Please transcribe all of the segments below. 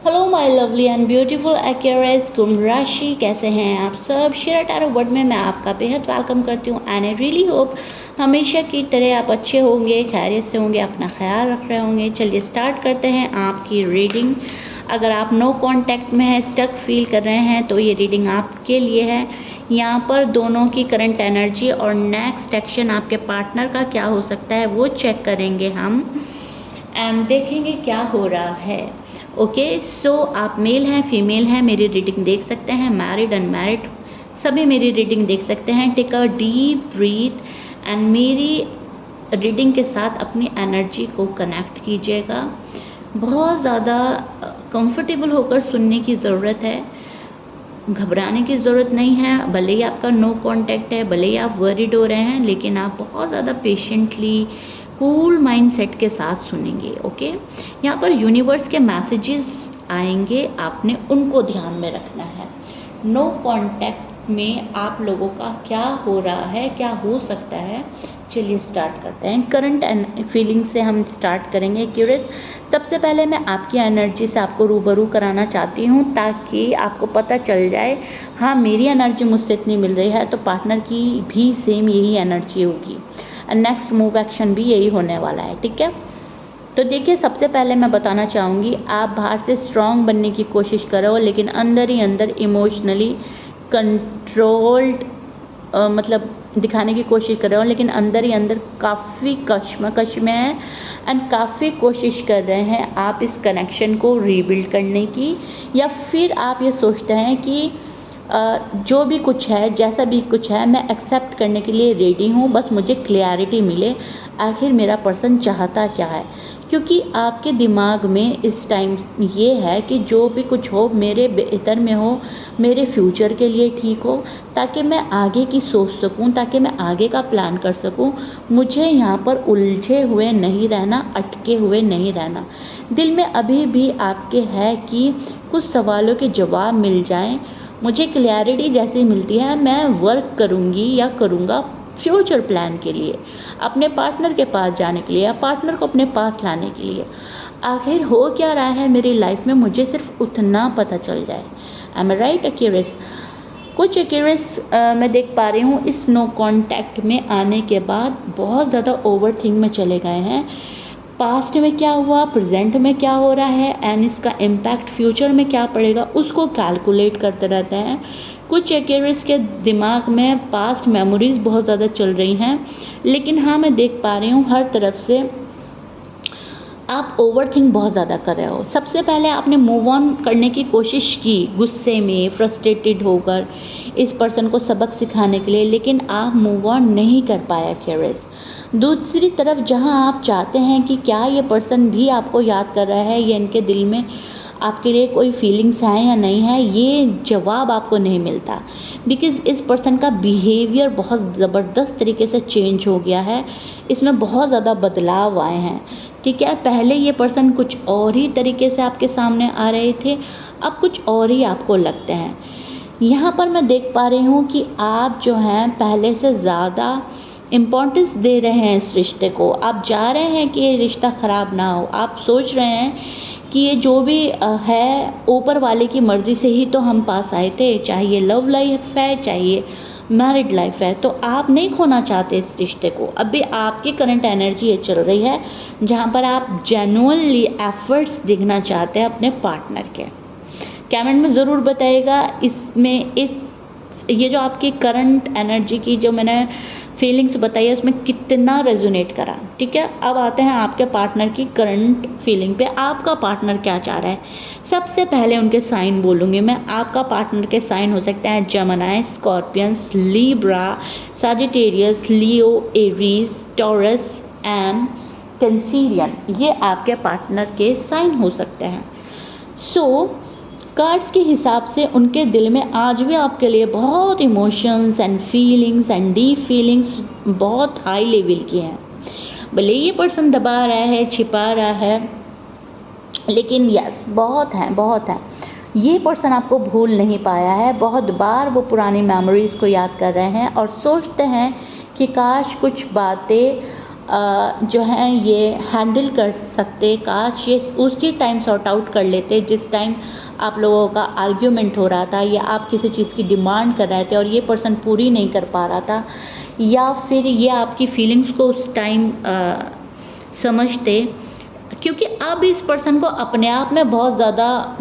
Hello my lovely and beautiful Aquarians कुंभ राशि, कैसे हैं आप सब। शेरा टैरो वर्ड में मैं आपका बेहद वेलकम करती हूँ एंड आई रियली होप हमेशा की तरह आप अच्छे होंगे, खैरियत से होंगे, अपना ख्याल रख रहे होंगे। चलिए स्टार्ट करते हैं आपकी रीडिंग। अगर आप नो कांटेक्ट में है, स्टक फील कर रहे हैं, तो ये रीडिंग आपके लिए है। यहाँ पर दोनों की करंट एनर्जी और नेक्स्ट एक्शन आपके पार्टनर का क्या हो सकता है वो चेक करेंगे हम एंड देखेंगे क्या हो रहा है। ओके, सो आप मेल हैं, फीमेल हैं, मेरी रीडिंग देख सकते हैं। मैरिड, अनमैरिड, सभी मेरी रीडिंग देख सकते हैं। Take a deep breath and मेरी रीडिंग के साथ अपनी एनर्जी को कनेक्ट कीजिएगा। बहुत ज़्यादा कंफर्टेबल होकर सुनने की ज़रूरत है, घबराने की ज़रूरत नहीं है। भले ही आपका नो कांटेक्ट है, भले ही आप वरीड हो रहे हैं, लेकिन आप बहुत ज़्यादा पेशेंटली कूल माइंडसेट के साथ सुनेंगे। ओके, यहाँ पर यूनिवर्स के मैसेजेस आएंगे, आपने उनको ध्यान में रखना है। नो कांटेक्ट में आप लोगों का क्या हो रहा है, क्या हो सकता है। चलिए स्टार्ट करते हैं। करंट एंड फीलिंग से हम स्टार्ट करेंगे। क्यूरियस, सबसे पहले मैं आपकी एनर्जी से आपको रूबरू कराना चाहती हूँ ताकि आपको पता चल जाए, हाँ मेरी एनर्जी मुझसे इतनी मिल रही है तो पार्टनर की भी सेम यही एनर्जी होगी। नेक्स्ट मूव एक्शन भी यही होने वाला है, ठीक है। तो देखिए, सबसे पहले मैं बताना चाहूँगी, आप बाहर से स्ट्रांग बनने की कोशिश करो, लेकिन अंदर ही अंदर इमोशनली कंट्रोल्ड मतलब दिखाने की कोशिश कर रहे हो, लेकिन अंदर ही अंदर काफ़ी कश्मकश में है एंड काफ़ी कोशिश कर रहे हैं आप इस कनेक्शन को रीबिल्ड करने की। या फिर आप ये सोचते हैं कि जो भी कुछ है, जैसा भी कुछ है, मैं एक्सेप्ट करने के लिए रेडी हूँ, बस मुझे क्लैरिटी मिले आखिर मेरा पर्सन चाहता क्या है। क्योंकि आपके दिमाग में इस टाइम ये है कि जो भी कुछ हो मेरे बेहतर में हो, मेरे फ्यूचर के लिए ठीक हो, ताकि मैं आगे की सोच सकूं, ताकि मैं आगे का प्लान कर सकूं। मुझे यहाँ पर उलझे हुए नहीं रहना, अटके हुए नहीं रहना। दिल में अभी भी आपके है कि कुछ सवालों के जवाब मिल जाएं। मुझे क्लैरिटी जैसी मिलती है, मैं वर्क करूँगी या करूँगा फ्यूचर प्लान के लिए, अपने पार्टनर के पास जाने के लिए या पार्टनर को अपने पास लाने के लिए। आखिर हो क्या रहा है मेरी लाइफ में, मुझे सिर्फ उतना पता चल जाए। एम आई राइट एक्यूरेस? कुछ एक्यूरेस मैं देख पा रही हूँ इस नो कांटेक्ट में आने के बाद बहुत ज़्यादा ओवर थिंक में चले गए हैं। पास्ट में क्या हुआ, प्रेजेंट में क्या हो रहा है एंड इसका इम्पैक्ट फ्यूचर में क्या पड़ेगा, उसको कैलकुलेट करते रहते हैं। कुछ एक्यूरेट्स के दिमाग में पास्ट मेमोरीज बहुत ज़्यादा चल रही हैं, लेकिन हाँ मैं देख पा रही हूँ हर तरफ से आप ओवरथिंक बहुत ज़्यादा कर रहे हो। सबसे पहले आपने मूव ऑन करने की कोशिश की गुस्से में, फ्रस्ट्रेटेड होकर इस पर्सन को सबक सिखाने के लिए, लेकिन आप मूव ऑन नहीं कर पाया क्यूरियस। दूसरी तरफ जहां आप चाहते हैं कि क्या ये पर्सन भी आपको याद कर रहा है, या इनके दिल में आपके लिए कोई फीलिंग्स हैं या नहीं है, ये जवाब आपको नहीं मिलता। बिकॉज़ इस पर्सन का बिहेवियर बहुत ज़बरदस्त तरीके से चेंज हो गया है, इसमें बहुत ज़्यादा बदलाव आए हैं। ठीक है, पहले ये पर्सन कुछ और ही तरीके से आपके सामने आ रहे थे, अब कुछ और ही आपको लगते हैं। यहाँ पर मैं देख पा रही हूँ कि आप जो हैं पहले से ज़्यादा इम्पोर्टेंस दे रहे हैं इस रिश्ते को। आप जा रहे हैं कि ये रिश्ता ख़राब ना हो। आप सोच रहे हैं कि ये जो भी है ऊपर वाले की मर्ज़ी से ही तो हम पास आए थे, चाहे ये लव लाइफ है, चाहे ये मैरिड लाइफ है, तो आप नहीं खोना चाहते इस रिश्ते को। अभी आपकी करंट एनर्जी ये चल रही है जहाँ पर आप जेन्युइनली एफर्ट्स दिखना चाहते हैं अपने पार्टनर के। कमेंट में ज़रूर बताइएगा इसमें ये जो आपकी करंट एनर्जी की जो मैंने फीलिंग्स बताई है उसमें कितना रेजोनेट करा। ठीक है, अब आते हैं आपके पार्टनर की करंट फीलिंग पे। आपका पार्टनर क्या चाह रहा है, सबसे पहले उनके साइन बोलूँगी मैं। आपका पार्टनर के साइन हो सकते हैं Gemini, Scorpions, Libra, Sagittarius, Leo, Aries, Taurus and Cancerian. ये आपके पार्टनर के साइन हो सकते हैं। कार्ड्स के हिसाब से उनके दिल में आज भी आपके लिए बहुत emotions and feelings and deep feelings बहुत हाई लेवल की हैं। भले ये पर्सन दबा रहा है, छिपा रहा है, लेकिन यस बहुत हैं। ये पर्सन आपको भूल नहीं पाया है। बहुत बार वो पुरानी मेमोरीज़ को याद कर रहे हैं और सोचते हैं कि काश कुछ बातें जो है ये हैंडल कर सकते। काश ये उसी टाइम सॉर्ट आउट कर लेते जिस टाइम आप लोगों का आर्ग्यूमेंट हो रहा था, या आप किसी चीज़ की डिमांड कर रहे थे और ये पर्सन पूरी नहीं कर पा रहा था, या फिर ये आपकी फीलिंग्स को उस टाइम समझते। क्योंकि अब इस पर्सन को अपने आप में बहुत ज़्यादा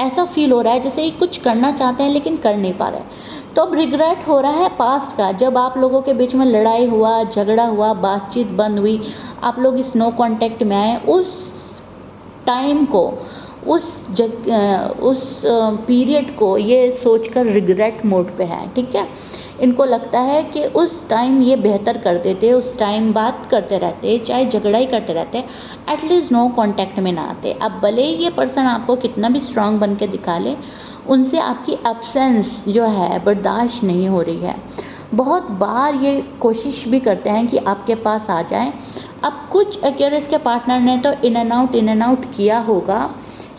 ऐसा फील हो रहा है जैसे ये कुछ करना चाहते हैं लेकिन कर नहीं पा रहे। तो अब रिग्रेट हो रहा है पास्ट का, जब आप लोगों के बीच में लड़ाई हुआ, झगड़ा हुआ, बातचीत बंद हुई, आप लोग इस नो कांटेक्ट में आए, उस टाइम को, उस पीरियड को ये सोचकर रिग्रेट मोड पे है। ठीक है, इनको लगता है कि उस टाइम ये बेहतर कर देते, उस टाइम बात करते रहते, चाहे झगड़ा ही करते रहते, एटलीस्ट नो कांटेक्ट में ना आते। अब भले ही ये पर्सन आपको कितना भी स्ट्रांग बन के दिखा ले, उनसे आपकी एब्सेंस जो है बर्दाश्त नहीं हो रही है। बहुत बार ये कोशिश भी करते हैं कि आपके पास आ जाएं। अब कुछ एक्वेरियस के पार्टनर ने तो इन एंड आउट किया होगा,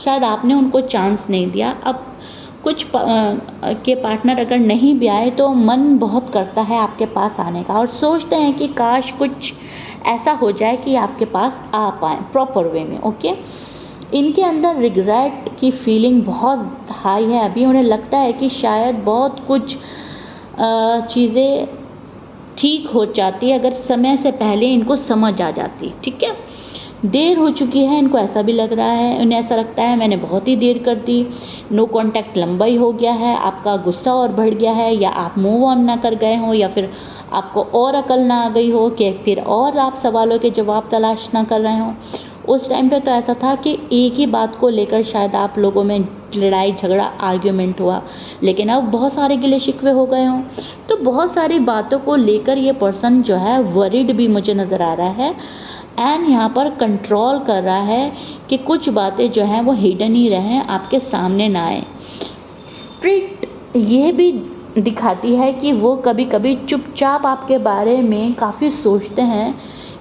शायद आपने उनको चांस नहीं दिया। अब कुछ के पार्टनर अगर नहीं भी आए तो मन बहुत करता है आपके पास आने का, और सोचते हैं कि काश कुछ ऐसा हो जाए कि आपके पास आ पाएँ प्रॉपर वे में। ओके, इनके अंदर रिग्रेट की फीलिंग बहुत हाई है। अभी उन्हें लगता है कि शायद बहुत कुछ चीज़ें ठीक हो जाती अगर समय से पहले इनको समझ आ जाती। ठीक है, देर हो चुकी है, इनको ऐसा भी लग रहा है। उन्हें ऐसा लगता है मैंने बहुत ही देर कर दी, नो कांटेक्ट लंबा ही हो गया है, आपका गुस्सा और बढ़ गया है, या आप मूव ऑन ना कर गए हो, या फिर आपको और अकल ना आ गई हो कि फिर और आप सवालों के जवाब तलाश ना कर रहे हो। उस टाइम पे तो ऐसा था कि एक ही बात को लेकर शायद आप लोगों में लड़ाई झगड़ा आर्ग्यूमेंट हुआ, लेकिन अब बहुत सारे गिले शिकवे हो गए हों। तो बहुत सारी बातों को लेकर ये पर्सन जो है वरीड भी मुझे नज़र आ रहा है, एंड यहाँ पर कंट्रोल कर रहा है कि कुछ बातें जो हैं वो हिडन ही रहें, आपके सामने ना आए। स्प्रिट ये भी दिखाती है कि वो कभी कभी चुपचाप आपके बारे में काफ़ी सोचते हैं,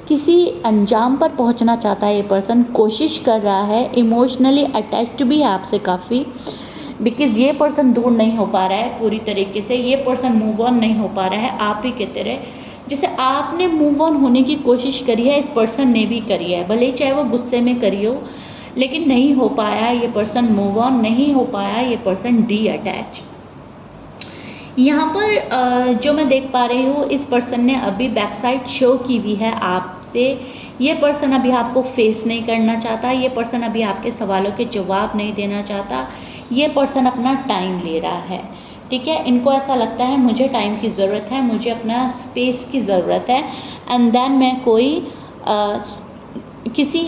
किसी अंजाम पर पहुंचना चाहता है ये पर्सन, कोशिश कर रहा है, इमोशनली अटैच्ड भी है आपसे काफ़ी, बिकॉज ये पर्सन दूर नहीं हो पा रहा है पूरी तरीके से, ये पर्सन मूव ऑन नहीं हो पा रहा है आप ही कहते रहे। जैसे आपने मूव ऑन होने की कोशिश करी है, इस पर्सन ने भी करी है, भले ही चाहे वो गुस्से में करी हो, लेकिन नहीं हो पाया ये पर्सन मूव ऑन, नहीं हो पाया ये पर्सन डी अटैच। यहाँ पर जो मैं देख पा रही हूँ, इस पर्सन ने अभी बैक साइड शो की हुई है आपसे। ये पर्सन अभी आपको फेस नहीं करना चाहता, ये पर्सन अभी आपके सवालों के जवाब नहीं देना चाहता, ये पर्सन अपना टाइम ले रहा है। ठीक है, इनको ऐसा लगता है मुझे टाइम की ज़रूरत है, मुझे अपना स्पेस की ज़रूरत है, एंड देन मैं कोई किसी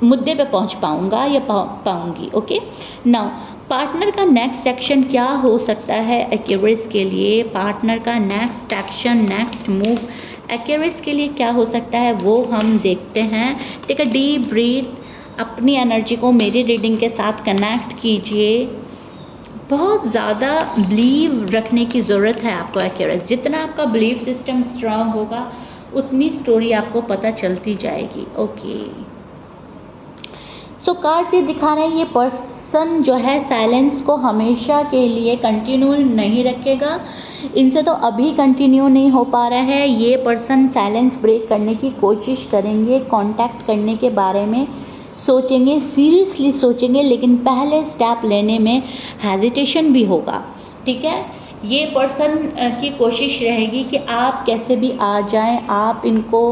मुद्दे पे पहुंच पाऊंगा या पाऊंगी। ओके, नाउ पार्टनर का नेक्स्ट एक्शन क्या हो सकता है एक्वेरियस के लिए? पार्टनर का next action, next move Aquarius के लिए क्या हो सकता है वो हम देखते हैं। टेक अ डीप ब्रीथ, अपनी एनर्जी को मेरी रीडिंग के साथ कनेक्ट कीजिए। बहुत ज़्यादा बिलीव रखने की ज़रूरत है आपको एक्वेरियस। जितना आपका बिलीव सिस्टम स्ट्रांग होगा उतनी स्टोरी आपको पता चलती जाएगी। ओके, सो कार्ड्स ये दिखा रहे हैं ये पर्सन जो है साइलेंस को हमेशा के लिए कंटिन्यू नहीं रखेगा। इनसे तो अभी कंटिन्यू नहीं हो पा रहा है, ये पर्सन साइलेंस ब्रेक करने की कोशिश करेंगे, कांटेक्ट करने के बारे में सोचेंगे, सीरियसली सोचेंगे, लेकिन पहले स्टेप लेने में हेजिटेशन भी होगा। ठीक है, ये पर्सन की कोशिश रहेगी कि आप कैसे भी आ जाएं, आप इनको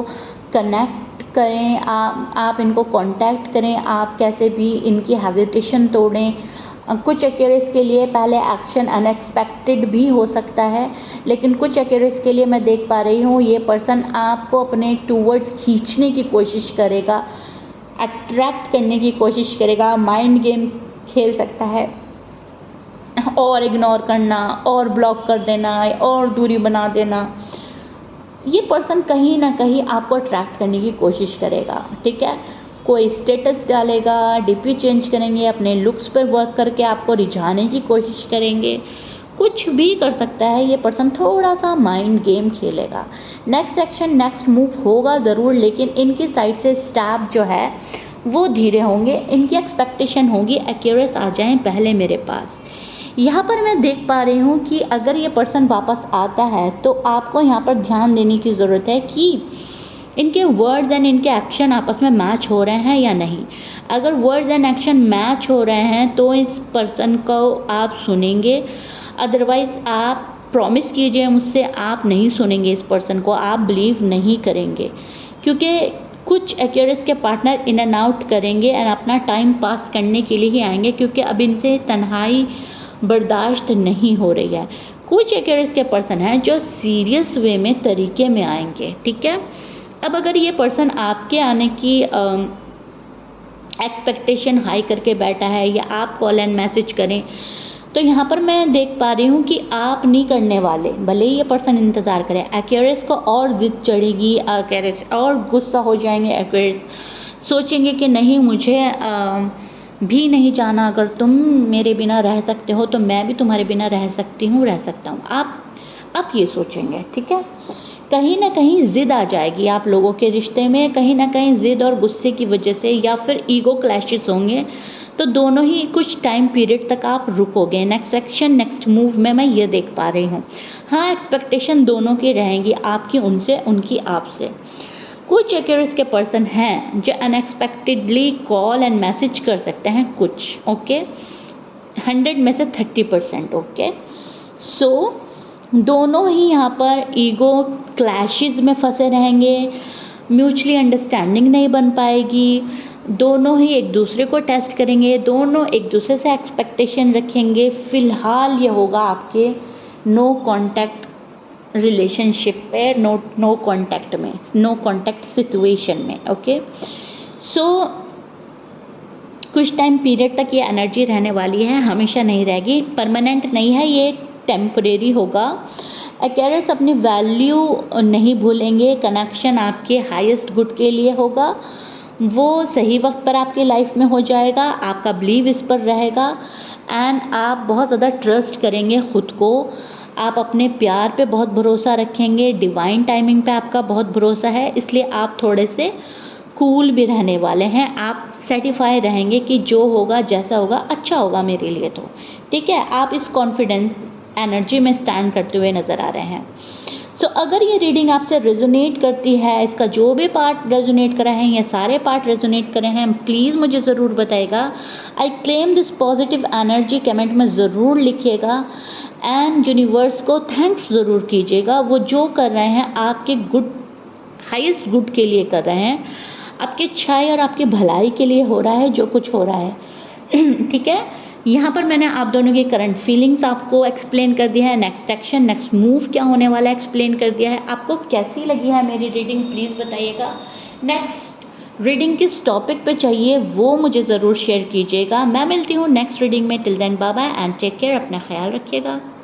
कनेक्ट करें, आप इनको कांटेक्ट करें, आप कैसे भी इनकी हेजिटेशन तोड़ें। कुछ एक्वेरियस के लिए पहले एक्शन अनएक्सपेक्टेड भी हो सकता है, लेकिन कुछ एक्वेरियस के लिए मैं देख पा रही हूँ ये पर्सन आपको अपने टूवर्ड्स खींचने की कोशिश करेगा, अट्रैक्ट करने की कोशिश करेगा, माइंड गेम खेल सकता है, और इग्नोर करना, और ब्लॉक कर देना, और दूरी बना देना। ये पर्सन कहीं ना कहीं आपको अट्रैक्ट करने की कोशिश करेगा। ठीक है, कोई स्टेटस डालेगा, डीपी चेंज करेंगे, अपने लुक्स पर वर्क करके आपको रिझाने की कोशिश करेंगे, कुछ भी कर सकता है ये पर्सन, थोड़ा सा माइंड गेम खेलेगा। नेक्स्ट एक्शन, नेक्स्ट मूव होगा ज़रूर, लेकिन इनकी साइड से स्टेप जो है वो धीरे होंगे। इनकी एक्सपेक्टेशन होगी एक्वेरियस आ जाएं पहले मेरे पास। यहाँ पर मैं देख पा रही हूँ कि अगर ये पर्सन वापस आता है तो आपको यहाँ पर ध्यान देने की ज़रूरत है कि इनके वर्ड्स एंड इनके एक्शन आपस में मैच हो रहे हैं या नहीं। अगर वर्ड्स एंड एक्शन मैच हो रहे हैं तो इस पर्सन को आप सुनेंगे, अदरवाइज़ आप प्रॉमिस कीजिए मुझसे, आप नहीं सुनेंगे इस पर्सन को, आप बिलीव नहीं करेंगे, क्योंकि कुछ एक्वेरियस के पार्टनर इन एंड आउट करेंगे एंड अपना टाइम पास करने के लिए ही आएंगे, क्योंकि अब इनसे तन्हाई बर्दाश्त नहीं हो रही है। कुछ एक्वेरियस के पर्सन हैं जो सीरियस वे में तरीके में आएंगे, ठीक है। अब अगर ये पर्सन आपके आने की एक्सपेक्टेशन हाई करके बैठा है या आप कॉल एंड मैसेज करें, तो यहाँ पर मैं देख पा रही हूँ कि आप नहीं करने वाले, भले ही ये पर्सन इंतज़ार करे। एक्वेरियस को और जिद चढ़ेगी, एक्वेरियस और गुस्सा हो जाएंगे, एक्वेरियस सोचेंगे कि नहीं, मुझे भी नहीं जाना, अगर तुम मेरे बिना रह सकते हो तो मैं भी तुम्हारे बिना रह सकती हूँ, रह सकता हूँ। आप ये सोचेंगे, ठीक है। कहीं ना कहीं ज़िद आ जाएगी आप लोगों के रिश्ते में, कहीं ना कहीं ज़िद और गुस्से की वजह से, या फिर ईगो क्लैशेस होंगे, तो दोनों ही कुछ टाइम पीरियड तक आप रुकोगे। नेक्स्ट एक्शन, नेक्स्ट मूव में मैं ये देख पा रही हूँ। हाँ, एक्सपेक्टेशन दोनों की रहेंगी, आपकी उनसे, उनकी आपसे। कुछ एक्वेरियस के पर्सन हैं जो अनएक्सपेक्टेडली कॉल एंड मैसेज कर सकते हैं कुछ, ओके, 100 में से 30%, ओके। सो दोनों ही यहाँ पर ईगो क्लैशेस में फंसे रहेंगे, म्यूचुअली अंडरस्टैंडिंग नहीं बन पाएगी, दोनों ही एक दूसरे को टेस्ट करेंगे, दोनों एक दूसरे से एक्सपेक्टेशन रखेंगे। फ़िलहाल ये होगा आपके नो कांटेक्ट रिलेशनशिप पे, नो कांटेक्ट में, नो कांटेक्ट सिचुएशन में, ओके। सो कुछ टाइम पीरियड तक ये एनर्जी रहने वाली है, हमेशा नहीं रहेगी, परमानेंट नहीं है, ये टेम्परेरी होगा। एक्वेरियस अपनी वैल्यू नहीं भूलेंगे, कनेक्शन आपके हाईएस्ट गुड के लिए होगा, वो सही वक्त पर आपकी लाइफ में हो जाएगा, आपका बिलीव इस पर रहेगा एंड आप बहुत ज़्यादा ट्रस्ट करेंगे खुद को, आप अपने प्यार पे बहुत भरोसा रखेंगे, डिवाइन टाइमिंग पे आपका बहुत भरोसा है, इसलिए आप थोड़े से कूल भी रहने वाले हैं। आप सेटिस्फाई रहेंगे कि जो होगा, जैसा होगा, अच्छा होगा मेरे लिए, तो ठीक है। आप इस कॉन्फिडेंस एनर्जी में स्टैंड करते हुए नज़र आ रहे हैं। सो अगर ये रीडिंग आपसे रेजोनेट करती है, इसका जो भी पार्ट रेजोनेट करा है या सारे पार्ट रेजोनेट करे हैं, प्लीज़ मुझे ज़रूर बताइएगा। I claim this positive energy, comment में ज़रूर लिखिएगा एंड यूनिवर्स को थैंक्स ज़रूर कीजिएगा। वो जो कर रहे हैं आपके गुड, हाईएस्ट गुड के लिए कर रहे हैं, आपकी अच्छाई और आपकी भलाई के लिए हो रहा है जो कुछ हो रहा है, ठीक है। यहाँ पर मैंने आप दोनों की करंट फीलिंग्स आपको एक्सप्लेन कर दिया है, नेक्स्ट एक्शन, नेक्स्ट मूव क्या होने वाला है एक्सप्लेन कर दिया है। आपको कैसी लगी है मेरी रीडिंग, प्लीज़ बताइएगा। नेक्स्ट रीडिंग किस टॉपिक पे चाहिए वो मुझे ज़रूर शेयर कीजिएगा। मैं मिलती हूँ नेक्स्ट रीडिंग में। Till then bye bye and take care, अपना ख्याल रखिएगा।